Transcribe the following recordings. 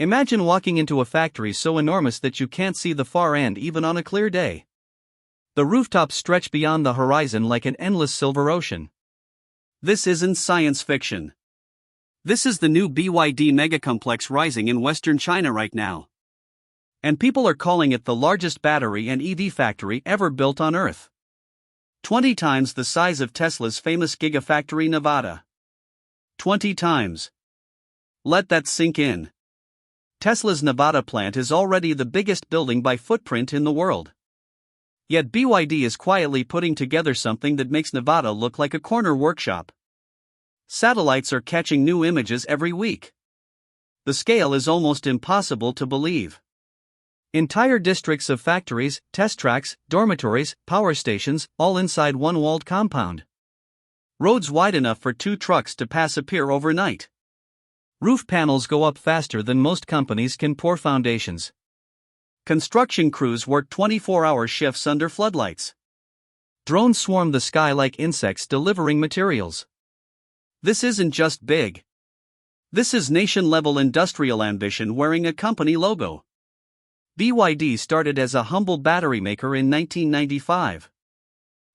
Imagine walking into a factory so enormous that you can't see the far end even on a clear day. The rooftops stretch beyond the horizon like an endless silver ocean. This isn't science fiction. This is the new BYD megacomplex rising in western China right now. And people are calling it the largest battery and EV factory ever built on Earth. 20 times the size of Tesla's famous Gigafactory Nevada. 20 times. Let that sink in. Tesla's Nevada plant is already the biggest building by footprint in the world. Yet BYD is quietly putting together something that makes Nevada look like a corner workshop. Satellites are catching new images every week. The scale is almost impossible to believe. Entire districts of factories, test tracks, dormitories, power stations, all inside one walled compound. Roads wide enough for 2 trucks to pass appear overnight. Roof panels go up faster than most companies can pour foundations. Construction crews work 24-hour shifts under floodlights. Drones swarm the sky like insects delivering materials. This isn't just big. This is nation-level industrial ambition wearing a company logo. BYD started as a humble battery maker in 1995.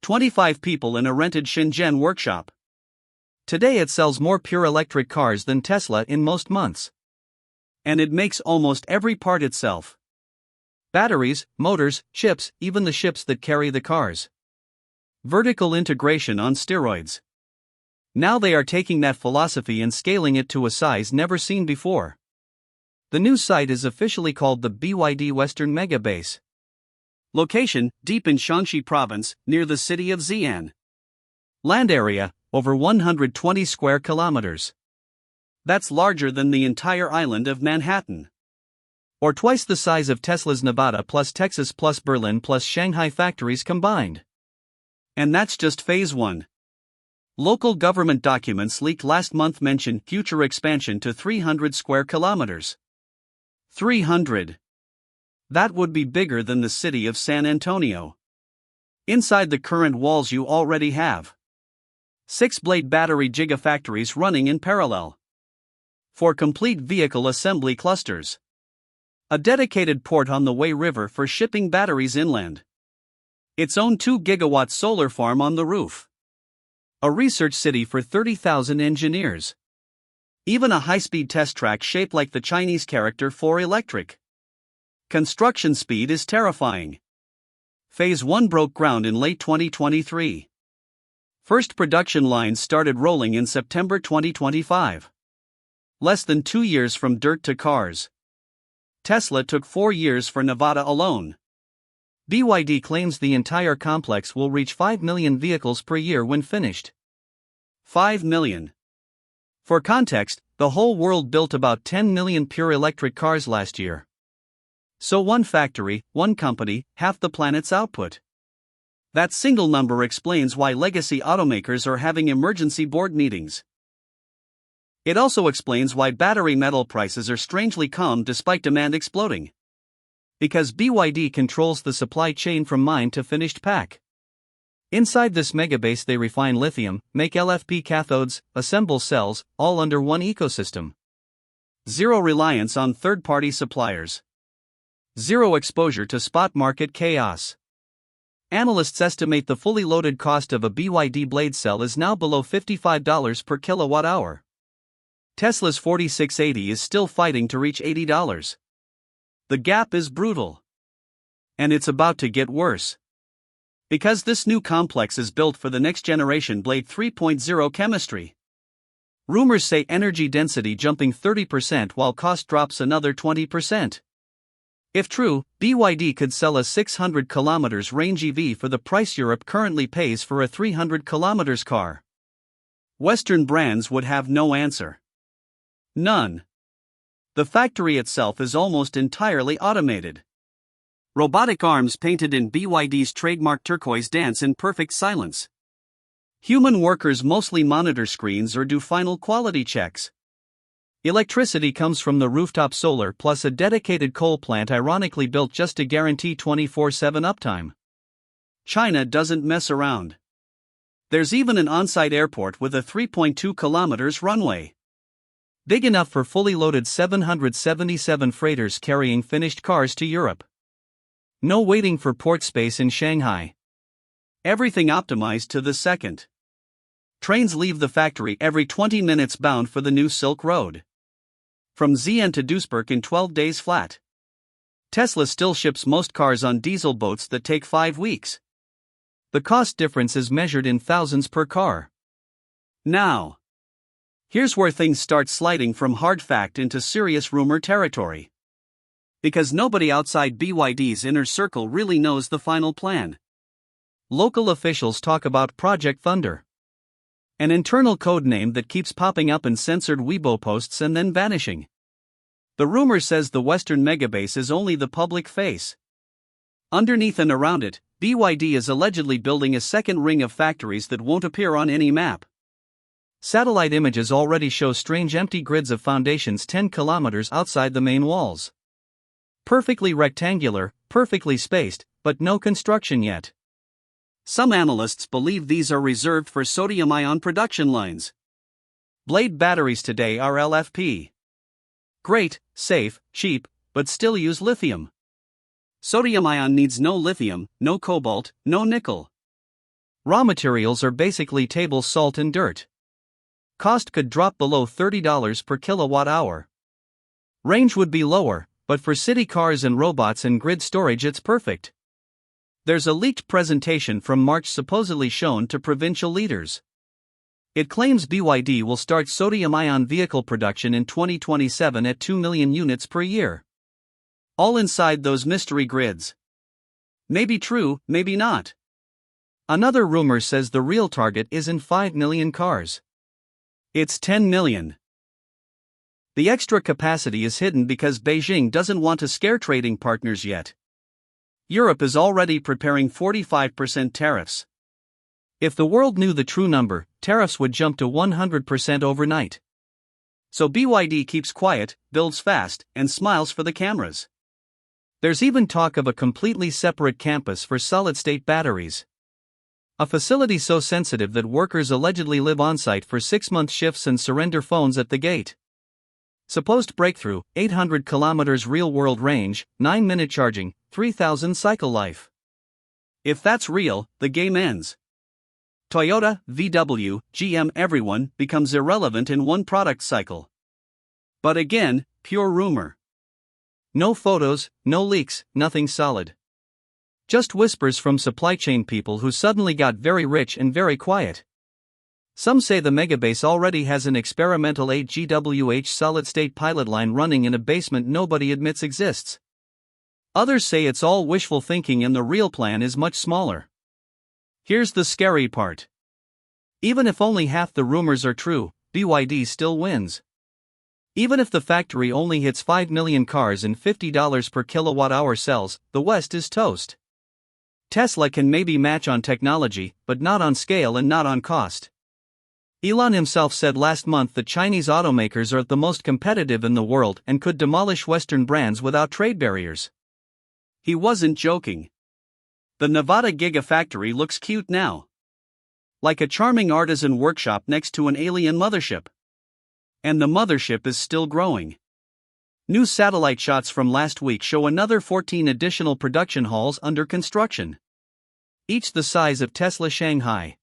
25 people in a rented Shenzhen workshop. Today it sells more pure electric cars than Tesla in most months. And it makes almost every part itself. Batteries, motors, chips, even the ships that carry the cars. Vertical integration on steroids. Now they are taking that philosophy and scaling it to a size never seen before. The new site is officially called the BYD Western Mega Base. Location, deep in Shaanxi province, near the city of Xi'an. Land area, over 120 square kilometers. That's larger than the entire island of Manhattan. Or twice the size of Tesla's Nevada plus Texas plus Berlin plus Shanghai factories combined. And that's just phase 1. Local government documents leaked last month mention future expansion to 300 square kilometers. 300. That would be bigger than the city of San Antonio. Inside the current walls you already have 6-blade battery gigafactories running in parallel. 4 complete vehicle assembly clusters. A dedicated port on the Wei River for shipping batteries inland. Its own 2 gigawatt solar farm on the roof. A research city for 30,000 engineers. Even a high-speed test track shaped like the Chinese character for electric. Construction speed is terrifying. Phase 1 broke ground in late 2023. First production lines started rolling in September 2025. Less than 2 years from dirt to cars. Tesla took 4 years for Nevada alone. BYD claims the entire complex will reach 5 million vehicles per year when finished. 5 million. For context, the whole world built about 10 million pure electric cars last year. So one factory, one company, half the planet's output. That single number explains why legacy automakers are having emergency board meetings. It also explains why battery metal prices are strangely calm despite demand exploding. Because BYD controls the supply chain from mine to finished pack. Inside this megabase they refine lithium, make LFP cathodes, assemble cells, all under one ecosystem. Zero reliance on third-party suppliers. Zero exposure to spot market chaos. Analysts estimate the fully loaded cost of a BYD blade cell is now below $55 per kilowatt hour. Tesla's 4680 is still fighting to reach $80. The gap is brutal. And it's about to get worse. Because this new complex is built for the next generation Blade 3.0 chemistry. Rumors say energy density jumping 30% while cost drops another 20%. If true, BYD could sell a 600 km range EV for the price Europe currently pays for a 300 km car. Western brands would have no answer. None. The factory itself is almost entirely automated. Robotic arms painted in BYD's trademark turquoise dance in perfect silence. Human workers mostly monitor screens or do final quality checks. Electricity comes from the rooftop solar plus a dedicated coal plant ironically built just to guarantee 24/7 uptime. China doesn't mess around. There's even an on-site airport with a 3.2 kilometers runway. Big enough for fully loaded 777 freighters carrying finished cars to Europe. No waiting for port space in Shanghai. Everything optimized to the second. Trains leave the factory every 20 minutes bound for the new Silk Road. From Xi'an to Duisburg in 12 days flat. Tesla still ships most cars on diesel boats that take 5 weeks. The cost difference is measured in thousands per car. Now, here's where things start sliding from hard fact into serious rumor territory. Because nobody outside BYD's inner circle really knows the final plan. Local officials talk about Project Thunder, an internal code name that keeps popping up in censored Weibo posts and then vanishing. The rumor says the Western Mega Base is only the public face. Underneath and around it, BYD is allegedly building a second ring of factories that won't appear on any map. Satellite images already show strange empty grids of foundations 10 kilometers outside the main walls. Perfectly rectangular, perfectly spaced, but no construction yet. Some analysts believe these are reserved for sodium-ion production lines. Blade batteries today are LFP. Great, safe, cheap, but still use lithium. Sodium-ion needs no lithium, no cobalt, no nickel. Raw materials are basically table salt and dirt. Cost could drop below $30 per kilowatt hour. Range would be lower, but for city cars and robots and grid storage it's perfect. There's a leaked presentation from March supposedly shown to provincial leaders. It claims BYD will start sodium-ion vehicle production in 2027 at 2 million units per year. All inside those mystery grids. Maybe true, maybe not. Another rumor says the real target isn't 5 million cars. It's 10 million. The extra capacity is hidden because Beijing doesn't want to scare trading partners yet. Europe is already preparing 45% tariffs. If the world knew the true number, tariffs would jump to 100% overnight. So BYD keeps quiet, builds fast, and smiles for the cameras. There's even talk of a completely separate campus for solid-state batteries. A facility so sensitive that workers allegedly live on-site for 6-month shifts and surrender phones at the gate. Supposed breakthrough, 800 kilometers real-world range, 9-minute charging, 3,000 cycle life. If that's real, the game ends. Toyota, VW, GM, everyone becomes irrelevant in one product cycle. But again, pure rumor. No photos, no leaks, nothing solid. Just whispers from supply chain people who suddenly got very rich and very quiet. Some say the Megabase already has an experimental 8 GWh solid-state pilot line running in a basement nobody admits exists. Others say it's all wishful thinking and the real plan is much smaller. Here's the scary part. Even if only half the rumors are true, BYD still wins. Even if the factory only hits 5 million cars and $50 per kilowatt-hour cells, the West is toast. Tesla can maybe match on technology, but not on scale and not on cost. Elon himself said last month that Chinese automakers are the most competitive in the world and could demolish Western brands without trade barriers. He wasn't joking. The Nevada Gigafactory looks cute now. Like a charming artisan workshop next to an alien mothership. And the mothership is still growing. New satellite shots from last week show another 14 additional production halls under construction. Each the size of Tesla Shanghai.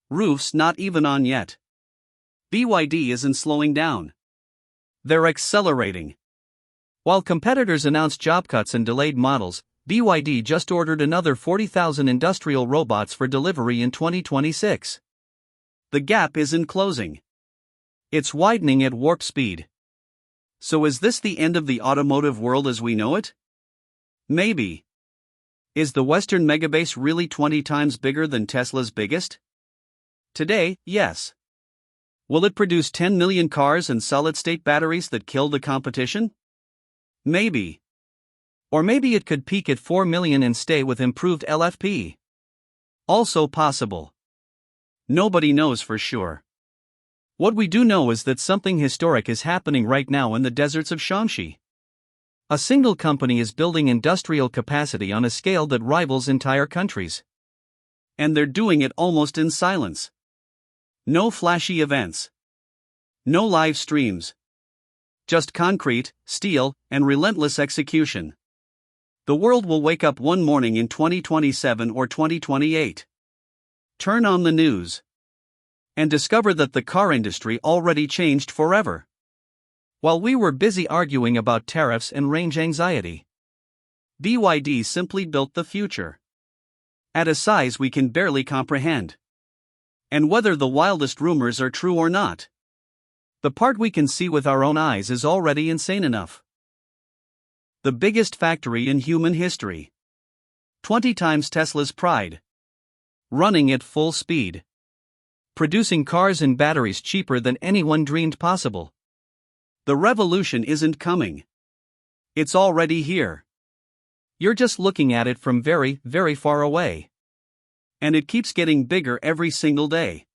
Roofs not even on yet. BYD isn't slowing down. They're accelerating. While competitors announced job cuts and delayed models, BYD just ordered another 40,000 industrial robots for delivery in 2026. The gap isn't closing. It's widening at warp speed. So is this the end of the automotive world as we know it? Maybe. Is the Western Mega Base really 20 times bigger than Tesla's biggest? Today, yes. Will it produce 10 million cars and solid-state batteries that kill the competition? Maybe. Or maybe it could peak at 4 million and stay with improved LFP. Also possible. Nobody knows for sure. What we do know is that something historic is happening right now in the deserts of Shanxi. A single company is building industrial capacity on a scale that rivals entire countries. And they're doing it almost in silence. No flashy events. No live streams. Just concrete, steel, and relentless execution. The world will wake up one morning in 2027 or 2028. Turn on the news and discover that the car industry already changed forever. While we were busy arguing about tariffs and range anxiety, BYD simply built the future. At a size we can barely comprehend. And whether the wildest rumors are true or not, the part we can see with our own eyes is already insane enough. The biggest factory in human history. 20 times Tesla's pride. Running at full speed. Producing cars and batteries cheaper than anyone dreamed possible. The revolution isn't coming. It's already here. You're just looking at it from very, very far away. And it keeps getting bigger every single day.